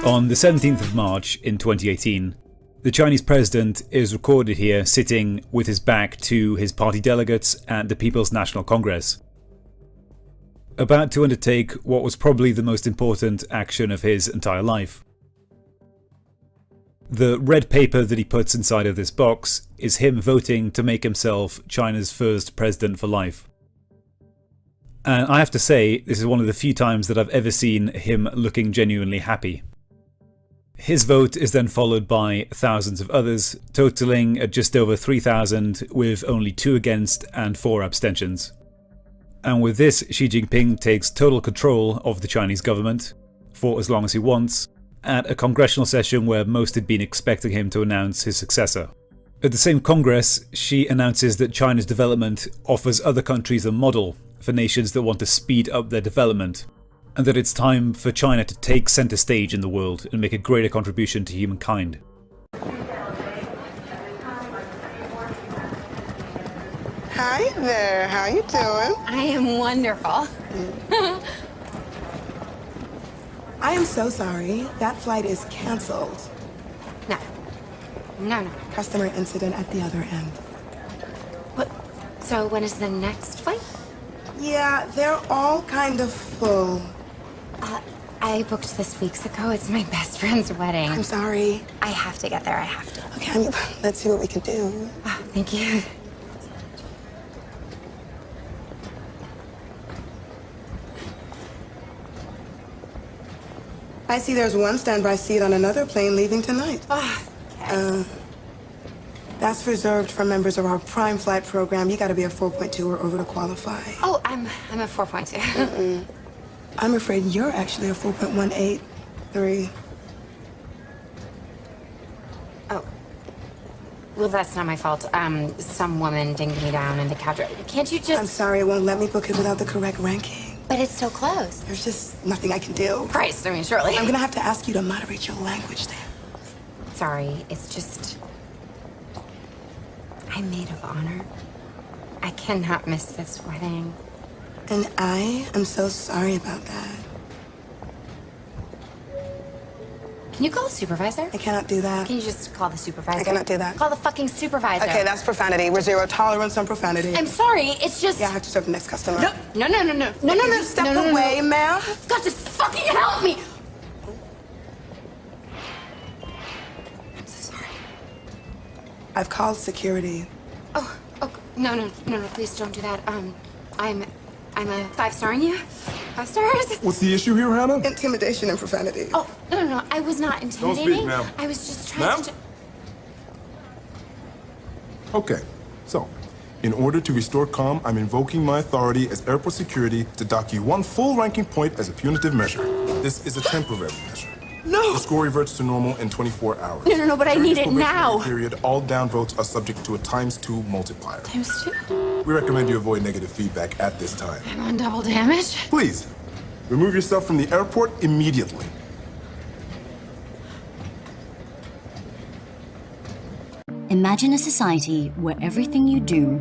On the 17th of March in 2018, the Chinese president is recorded here sitting with his back to his party delegates at the People's National Congress, about to undertake what was probably the most important action of his entire life. The red paper that he puts inside of this box is him voting to make himself China's first president for life. And I have to say, this is one of the few times that I've ever seen him looking genuinely happy. His vote is then followed by thousands of others, totaling at just over 3,000, with only 2 against and 4 abstentions. And with this, Xi Jinping takes total control of the Chinese government, for as long as he wants, at a congressional session where most had been expecting him to announce his successor. At the same Congress, Xi announces that China's development offers other countries a model for nations that want to speed up their development, and that it's time for China to take center stage in the world and make a greater contribution to humankind. Hi there, how you doing? I am wonderful. I am so sorry. That flight is canceled. No. Customer incident at the other end. What? So when is the next flight? Yeah, they're all kind of full. I booked this weeks ago. It's my best friend's wedding. I'm sorry. I have to get there. I have to. Okay, let's see what we can do. Oh, thank you. I see there's one standby seat on another plane leaving tonight. Oh, okay. That's reserved for members of our Prime Flight program. You gotta be a 4.2 or over to qualify. Oh, I'm a 4.2. I'm afraid you're actually a 4.183. Oh. Well, that's not my fault. Some woman dinged me down in the cab. Can't you just... I'm sorry, it won't let me book it without the correct ranking. But it's so close. There's just nothing I can do. Christ, I mean, surely. I'm gonna have to ask you to moderate your language then. Sorry, it's just... I'm maid of honor. I cannot miss this wedding. And I am so sorry about that. Can you call the supervisor? I cannot do that. Can you just call the supervisor? I cannot do that. Call the fucking supervisor. Okay, that's profanity. We're zero tolerance on profanity. I'm sorry, it's just... Yeah, I have to serve the next customer. No. Step away, ma'am. You've got to fucking help me! I'm so sorry. I've called security. Oh, no, please don't do that. I'm a 5-starring you. 5 stars. What's the issue here, Hannah? Intimidation and profanity. Oh, no, I was not intimidating. Don't speak, ma'am. I was just trying to... Okay, so, in order to restore calm, I'm invoking my authority as airport security to dock you 1 full ranking point as a punitive measure. This is a temporary measure. No! The score reverts to normal in 24 hours. No, but I During need this it now. Period, all down votes are subject to a ×2 multiplier. ×2? We recommend you avoid negative feedback at this time. I'm on double damage. Please, remove yourself from the airport immediately. Imagine a society where everything you do,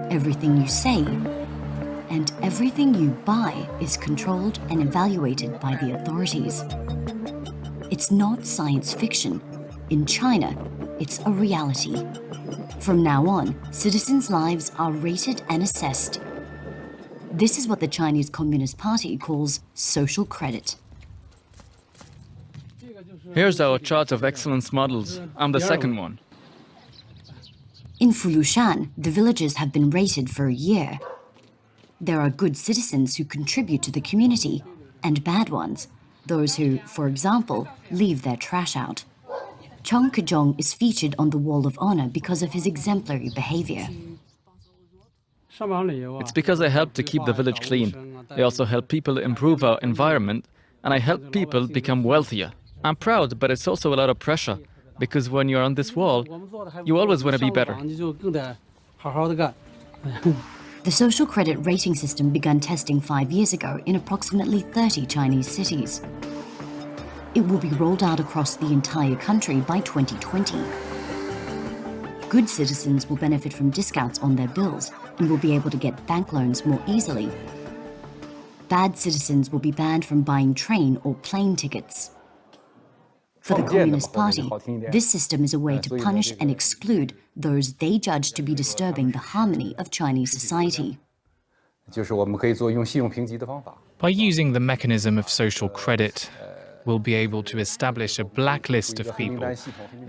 everything you say, and everything you buy is controlled and evaluated by the authorities. It's not science fiction. In China, it's a reality. From now on, citizens' lives are rated and assessed. This is what the Chinese Communist Party calls social credit. Here's our chart of excellence models. I'm the second one. In Fulushan, the villages have been rated for a year. There are good citizens who contribute to the community, and bad ones, those who, for example, leave their trash out. Chong Kejong is featured on the Wall of Honor because of his exemplary behavior. It's because I help to keep the village clean. I also help people improve our environment, and I help people become wealthier. I'm proud, but it's also a lot of pressure, because when you're on this wall, you always want to be better. The social credit rating system began testing 5 years ago in approximately 30 Chinese cities. It will be rolled out across the entire country by 2020. Good citizens will benefit from discounts on their bills and will be able to get bank loans more easily. Bad citizens will be banned from buying train or plane tickets. For the Communist Party, this system is a way to punish and exclude those they judge to be disturbing the harmony of Chinese society. By using the mechanism of social credit, we'll be able to establish a blacklist of people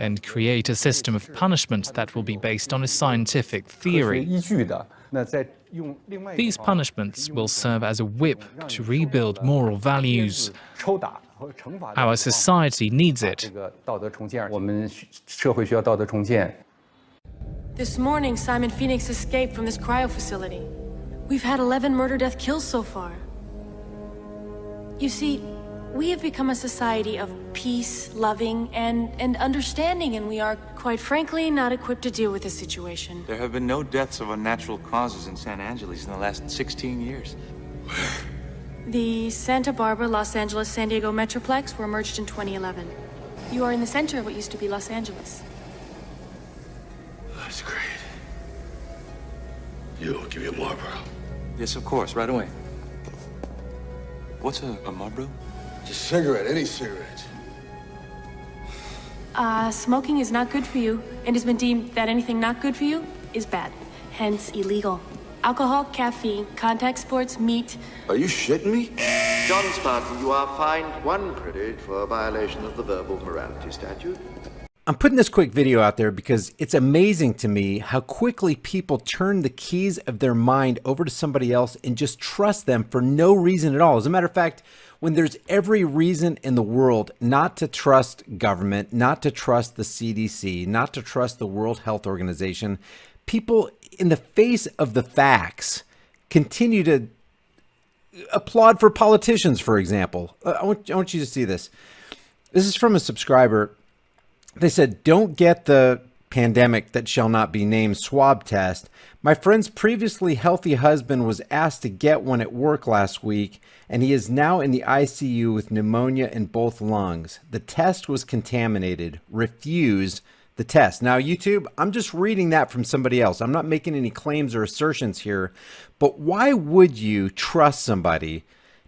and create a system of punishment that will be based on a scientific theory. These punishments will serve as a whip to rebuild moral values. Our society needs it. This morning, Simon Phoenix escaped from this cryo facility. We've had 11 murder-death kills so far. You see, we have become a society of peace, loving, and understanding, and we are, quite frankly, not equipped to deal with this situation. There have been no deaths of unnatural causes in San Angeles in the last 16 years. The Santa Barbara, Los Angeles, San Diego Metroplex were merged in 2011. You are in the center of what used to be Los Angeles. That's great. I'll give you a Marlboro. Yes, of course, right away. What's a Marlboro? Just a cigarette, any cigarette. Smoking is not good for you, and has been deemed that anything not good for you is bad, hence illegal. Alcohol, caffeine, contact sports, meat. Are you shitting me? John Spartan, you are fined 1 credit for a violation of the verbal morality statute. I'm putting this quick video out there because it's amazing to me how quickly people turn the keys of their mind over to somebody else and just trust them for no reason at all. As a matter of fact, when there's every reason in the world not to trust government, not to trust the CDC, not to trust the World Health Organization, people in the face of the facts continue to applaud for politicians, for example. I want you to see this. This is from a subscriber. They said, don't get the pandemic that shall not be named swab test. My friend's previously healthy husband was asked to get one at work last week, and he is now in the ICU with pneumonia in both lungs. The test was contaminated. Refuse the test. Now, YouTube, I'm just reading that from somebody else. I'm not making any claims or assertions here, but why would you trust somebody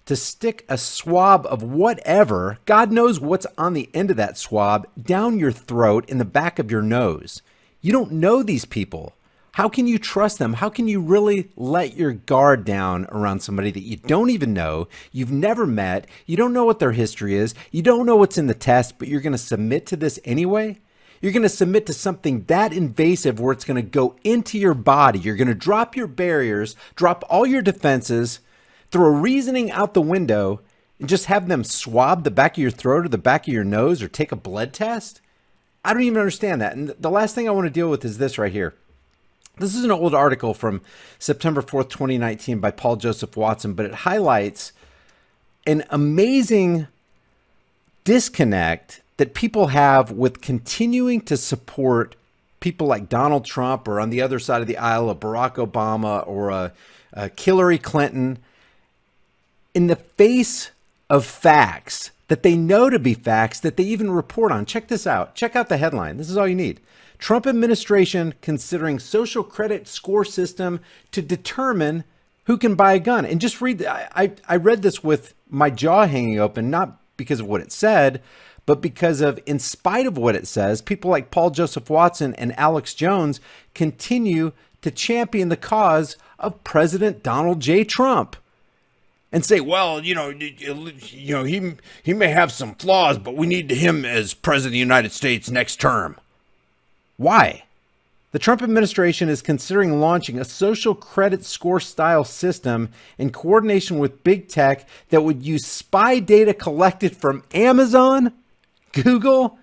to stick a swab of whatever, God knows what's on the end of that swab, down your throat in the back of your nose? You don't know these people. How can you trust them? How can you really let your guard down around somebody that you don't even know, you've never met, you don't know what their history is, you don't know what's in the test, but you're going to submit to this anyway? You're going to submit to something that invasive where it's going to go into your body. You're going to drop your barriers, drop all your defenses, throw reasoning out the window, and just have them swab the back of your throat or the back of your nose or take a blood test? I don't even understand that. And the last thing I want to deal with is this right here. This is an old article from September 4th, 2019 by Paul Joseph Watson, but it highlights an amazing disconnect that people have with continuing to support people like Donald Trump, or on the other side of the aisle, a Barack Obama or a Hillary Clinton, in the face of facts that they know to be facts that they even report on. Check this out. Check out the headline. This is all you need. Trump administration considering social credit score system to determine who can buy a gun. And just read, I read this with my jaw hanging open, not because of what it said, but because of, in spite of what it says, people like Paul Joseph Watson and Alex Jones continue to champion the cause of President Donald J. Trump and say, well, he may have some flaws, but we need him as president of the United States next term. Why? The Trump administration is considering launching a social credit score style system in coordination with big tech that would use spy data collected from Amazon, Google,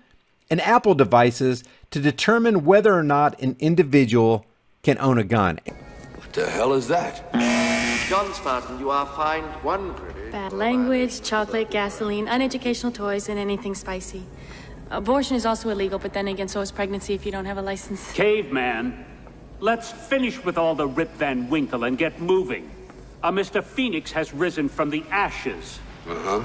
and Apple devices to determine whether or not an individual can own a gun. What the hell is that? John Spartan, you are fined 1 credit. Bad language, chocolate, gasoline, uneducational toys, and anything spicy. Abortion is also illegal, but then again, so is pregnancy if you don't have a license. Caveman, let's finish with all the Rip Van Winkle and get moving. Mr. Phoenix has risen from the ashes. Uh-huh.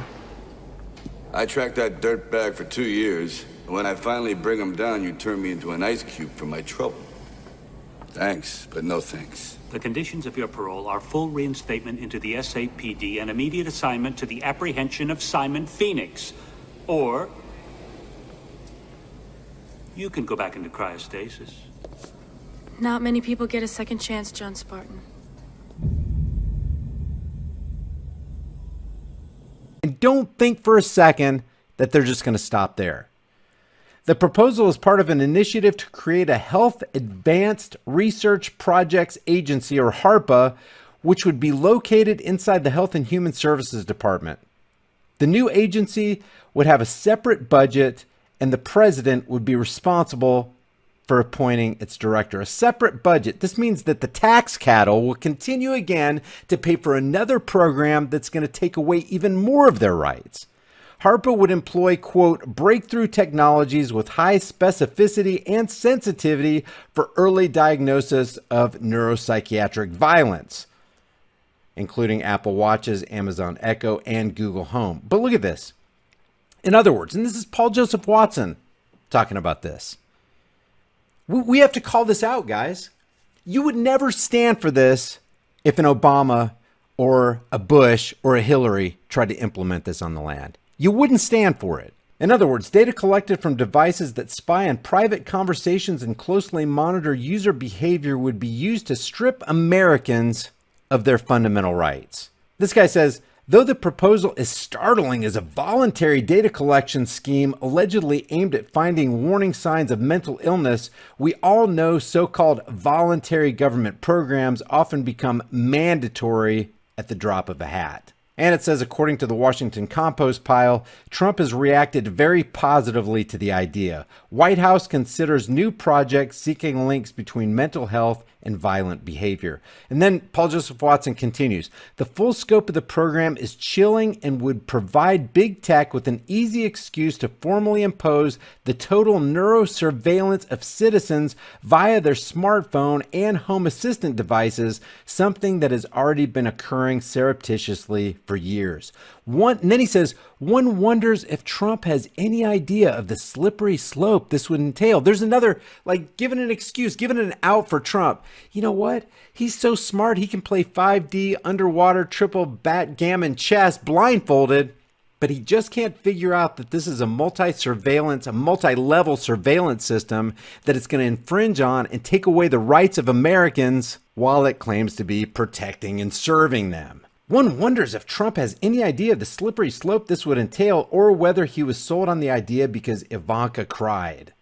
I tracked that dirtbag for 2 years. When I finally bring him down, you turn me into an ice cube for my trouble. Thanks, but no thanks. The conditions of your parole are full reinstatement into the SAPD and immediate assignment to the apprehension of Simon Phoenix. Or You can go back into cryostasis. Not many people get a second chance, John Spartan. And don't think for a second that they're just going to stop there. The proposal is part of an initiative to create a Health Advanced Research Projects Agency, or HARPA, which would be located inside the Health and Human Services Department. The new agency would have a separate budget, and the president would be responsible for appointing its director. A separate budget. This means that the tax cattle will continue again to pay for another program that's going to take away even more of their rights. HARPA would employ, quote, breakthrough technologies with high specificity and sensitivity for early diagnosis of neuropsychiatric violence, including Apple Watches, Amazon Echo, and Google Home. But look at this. In other words, and this is Paul Joseph Watson talking about this, we have to call this out, guys. You would never stand for this if an Obama or a Bush or a Hillary tried to implement this on the land. You wouldn't stand for it. In other words, data collected from devices that spy on private conversations and closely monitor user behavior would be used to strip Americans of their fundamental rights. This guy says, though the proposal is startling as a voluntary data collection scheme allegedly aimed at finding warning signs of mental illness, we all know so-called voluntary government programs often become mandatory at the drop of a hat. And it says, according to the Washington Compost Pile, Trump has reacted very positively to the idea. White House considers new projects seeking links between mental health and violent behavior. And then Paul Joseph Watson continues, the full scope of the program is chilling and would provide big tech with an easy excuse to formally impose the total neurosurveillance of citizens via their smartphone and home assistant devices, something that has already been occurring surreptitiously for years. And then he says, one wonders if Trump has any idea of the slippery slope this would entail. There's another, like, giving an excuse, giving an out for Trump. You know what? He's so smart, he can play 5D underwater triple backgammon chess blindfolded, but he just can't figure out that this is a multi-level surveillance system that it's going to infringe on and take away the rights of Americans while it claims to be protecting and serving them. One wonders if Trump has any idea of the slippery slope this would entail, or whether he was sold on the idea because Ivanka cried.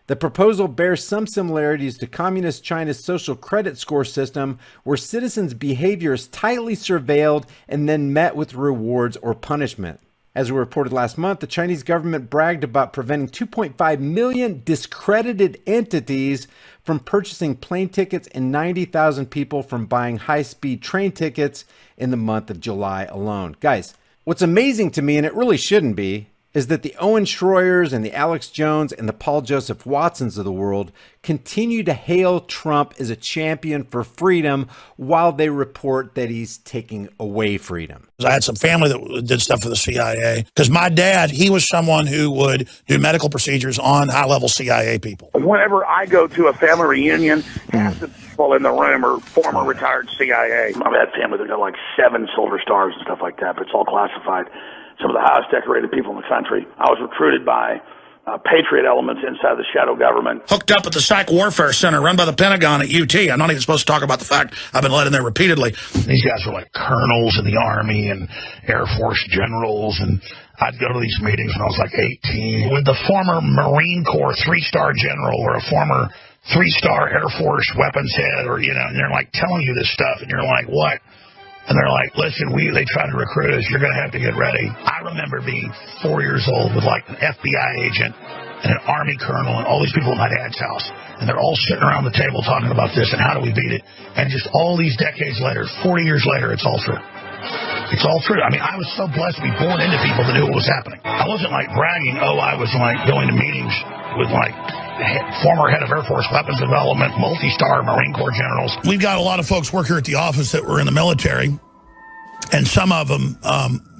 The proposal bears some similarities to Communist China's social credit score system, where citizens' behavior is tightly surveilled and then met with rewards or punishment. As we reported last month, the Chinese government bragged about preventing 2.5 million discredited entities from purchasing plane tickets and 90,000 people from buying high-speed train tickets in the month of July alone. Guys, what's amazing to me, and it really shouldn't be, is that the Owen Schroyers and the Alex Jones and the Paul Joseph Watsons of the world continue to hail Trump as a champion for freedom while they report that he's taking away freedom. I had some family that did stuff for the CIA because my dad, he was someone who would do medical procedures on high-level CIA people. Whenever I go to a family reunion, half the people in the room are former retired CIA. I've had family that got like 7 Silver Stars and stuff like that, but it's all classified. Some of the highest decorated people in the country. I was recruited by patriot elements inside the shadow government. Hooked up at the Psych Warfare Center run by the Pentagon at UT. I'm not even supposed to talk about the fact I've been let in there repeatedly. These guys were like colonels in the Army and Air Force generals, and I'd go to these meetings when I was like 18 with the former Marine Corps 3-star general or a former 3-star Air Force weapons head, or, you know, and they're like telling you this stuff, and you're like, what? And they're like, listen, they tried to recruit us. You're going to have to get ready. I remember being 4 years old with like an FBI agent and an Army colonel and all these people at my dad's house. And they're all sitting around the table talking about this and how do we beat it. And just all these decades later, 40 years later, it's all true. It's all true. I mean, I was so blessed to be born into people that knew what was happening. I wasn't like bragging, I was like going to meetings with like former head of Air Force weapons development, multi-star Marine Corps generals. We've got a lot of folks work here at the office that were in the military, and some of them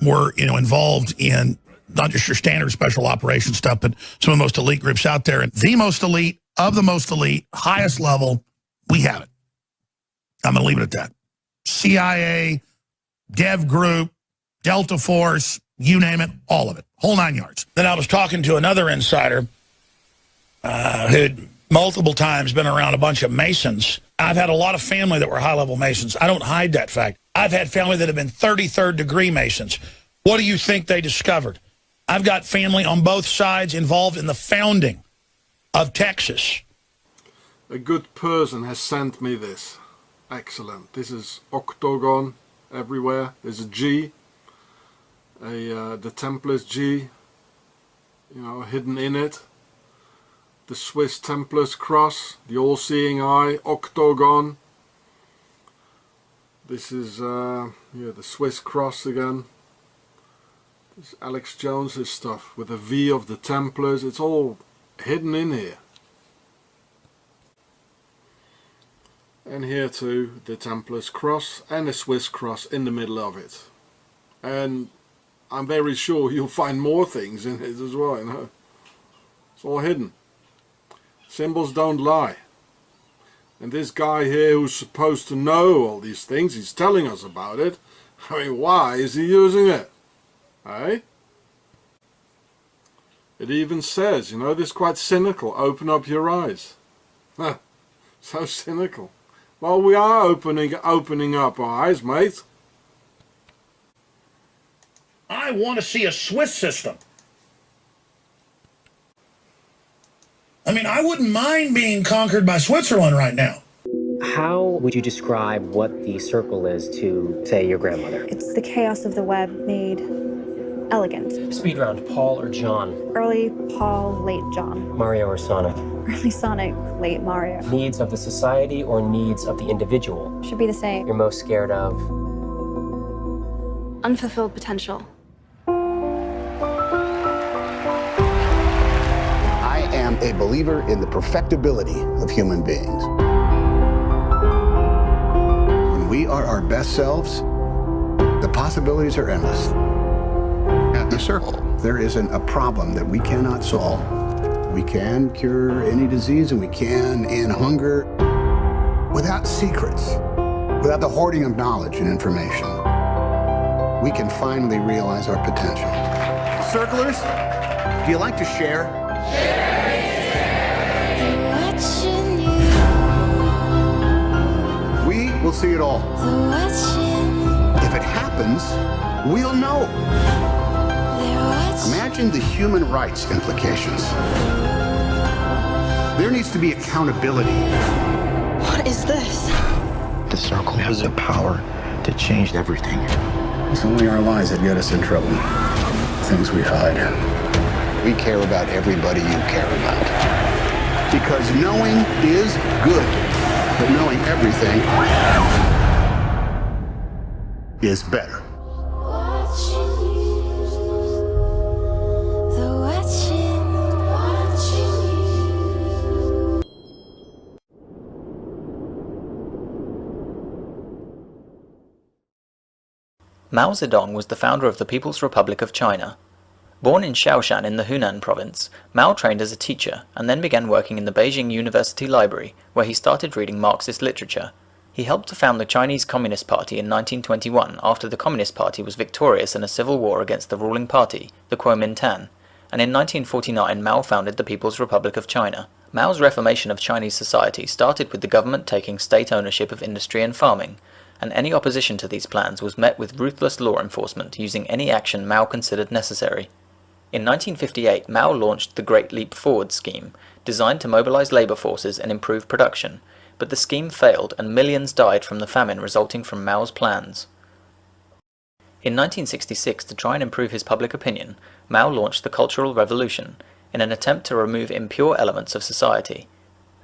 were, involved in not just your standard special operations stuff, but some of the most elite groups out there. And the most elite of the most elite, highest level, we have it. I'm going to leave it at that. CIA, Dev Group, Delta Force, you name it, all of it, whole 9 yards. Then I was talking to another insider who'd multiple times been around a bunch of Masons. I've had a lot of family that were high-level Masons. I don't hide that fact. I've had family that have been 33rd degree Masons. What do you think they discovered? I've got family on both sides involved in the founding of Texas. A good person has sent me this. Excellent. This is octagon everywhere. There's a G, the Templars G, you know, hidden in it. The Swiss Templars cross, the all-seeing eye, octagon. This is the Swiss cross again. This is Alex Jones's stuff with a V of the Templars. It's all hidden in here. And here too, the Templars cross and the Swiss cross in the middle of it. And I'm very sure you'll find more things in it as well, you know. It's all hidden. Symbols don't lie. And this guy here who's supposed to know all these things, he's telling us about it. I mean, why is he using it? Eh? It even says, you know, this is quite cynical. Open up your eyes. Huh. So cynical. Well, we are opening up our eyes, mate. I want to see a Swiss system. I mean, I wouldn't mind being conquered by Switzerland right now. How would you describe what the circle is to, say, your grandmother? It's the chaos of the web made elegant. Speed round, Paul or John? Early Paul, late John. Mario or Sonic? Early Sonic, late Mario. Needs of the society or needs of the individual? Should be the same. You're most scared of? Unfulfilled potential. I am a believer in the perfectibility of human beings. When we are our best selves, the possibilities are endless. At the circle, there isn't a problem that we cannot solve. We can cure any disease, and we can end hunger without secrets, without the hoarding of knowledge and information. We can finally realize our potential. Circlers, do you like to share? We will see it all. If it happens, we'll know. Imagine the human rights implications. There needs to be accountability. What is this? The circle has the power to change everything. It's only our lies that get us in trouble. Things we hide. We care about everybody you care about. Because knowing is good, but knowing everything is better. Mao Zedong was the founder of the People's Republic of China. Born in Shaoshan in the Hunan province, Mao trained as a teacher and then began working in the Beijing University Library, where he started reading Marxist literature. He helped to found the Chinese Communist Party in 1921 after the Communist Party was victorious in a civil war against the ruling party, the Kuomintang, and in 1949 Mao founded the People's Republic of China. Mao's reformation of Chinese society started with the government taking state ownership of industry and farming, and any opposition to these plans was met with ruthless law enforcement using any action Mao considered necessary. In 1958, Mao launched the Great Leap Forward scheme, designed to mobilize labor forces and improve production, but the scheme failed and millions died from the famine resulting from Mao's plans. In 1966, to try and improve his public opinion, Mao launched the Cultural Revolution, in an attempt to remove impure elements of society.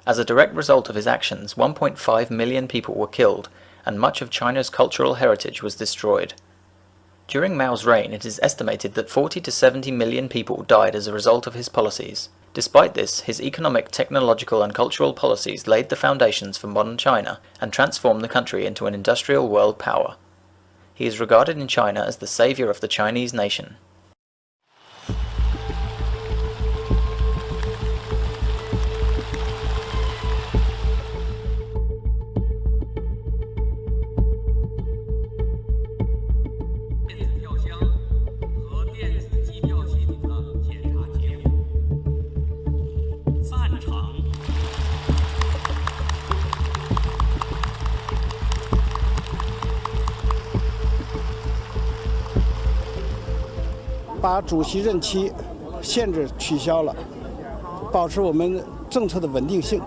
As a direct result of his actions, 1.5 million people were killed, and much of China's cultural heritage was destroyed. During Mao's reign, it is estimated that 40 to 70 million people died as a result of his policies. Despite this, his economic, technological and cultural policies laid the foundations for modern China and transformed the country into an industrial world power. He is regarded in China as the savior of the Chinese nation. 把主席任期限制取消了，保持我们政策的稳定性，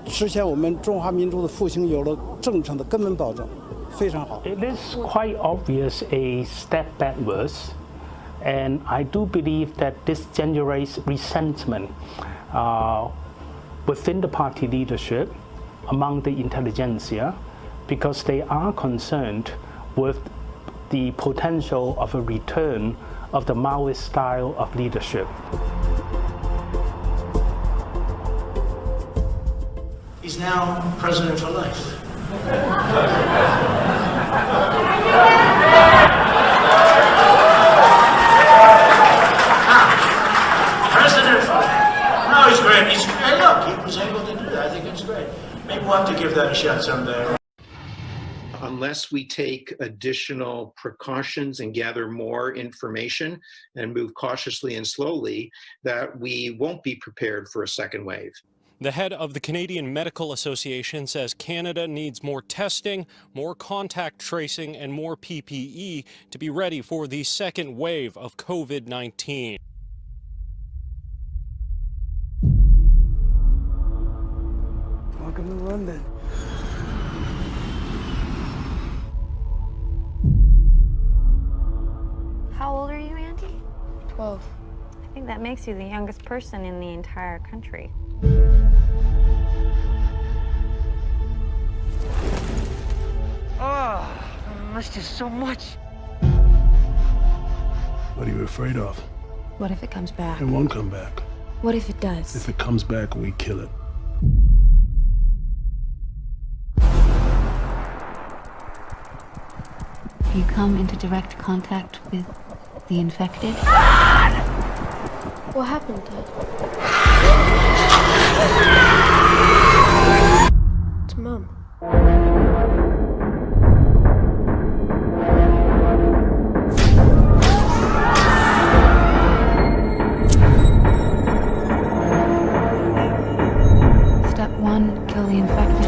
实现我们中华民族的复兴有了政策的根本保证，非常好。It is quite obvious a step backwards, and I do believe that this generates resentment within the party leadership, among the intelligentsia, because they are concerned with the potential of a return of the Maoist style of leadership. He's now president for life. President for life. No, he's great. Hey, look, he was able to do that. I think it's great. Maybe we'll have to give that a shot someday. Unless we take additional precautions and gather more information and move cautiously and slowly, that we won't be prepared for a second wave. The head of the Canadian Medical Association says Canada needs more testing, more contact tracing, and more PPE to be ready for the second wave of COVID-19. Welcome to London. How old are you, Andy? 12. I think that makes you the youngest person in the entire country. Oh, I missed you so much. What are you afraid of? What if it comes back? It won't come back. What if it does? If it comes back, we kill it. You come into direct contact with the infected? What happened, Dad? It's Mom. Step 1, kill the infected.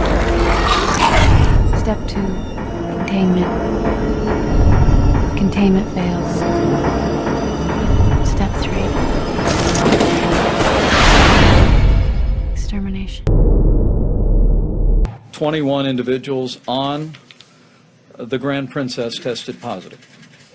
Step 2, containment. Containment fails. Step 3. Extermination. 21 individuals on the Grand Princess tested positive.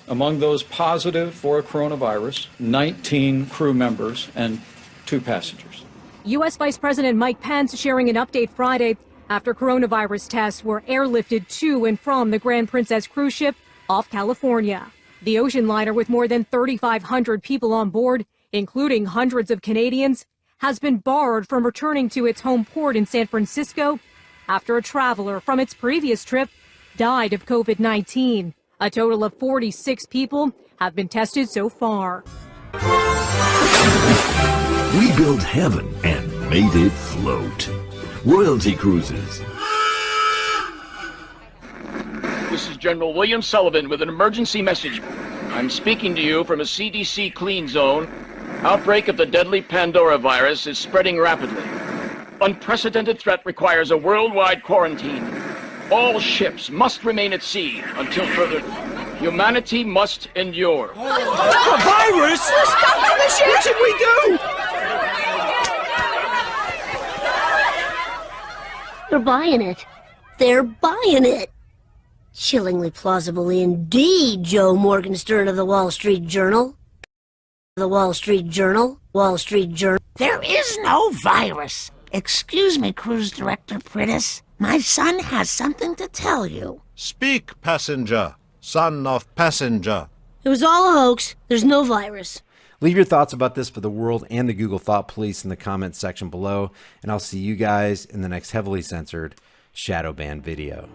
Among those positive for coronavirus, 19 crew members and 2 passengers. U.S. Vice President Mike Pence sharing an update Friday after coronavirus tests were airlifted to and from the Grand Princess cruise ship off California. The ocean liner, with more than 3,500 people on board, including hundreds of Canadians, has been barred from returning to its home port in San Francisco after a traveler from its previous trip died of COVID-19. A total of 46 people have been tested so far. We built heaven and made it float. Royalty Cruises. This is General William Sullivan with an emergency message. I'm speaking to you from a CDC clean zone. Outbreak of the deadly Pandora virus is spreading rapidly. Unprecedented threat requires a worldwide quarantine. All ships must remain at sea until further. Humanity must endure. A virus? Stop the ship! What should we do? They're buying it. They're buying it. Chillingly plausible indeed, Joe Morgenstern of the Wall Street Journal. The Wall Street Journal. Wall Street Journal. There is no virus. Excuse me, Cruise Director Prittis. My son has something to tell you. Speak, passenger, son of passenger. It was all a hoax. There's no virus. Leave your thoughts about this for the world and the Google Thought Police in the comments section below, and I'll see you guys in the next heavily censored shadow ban video.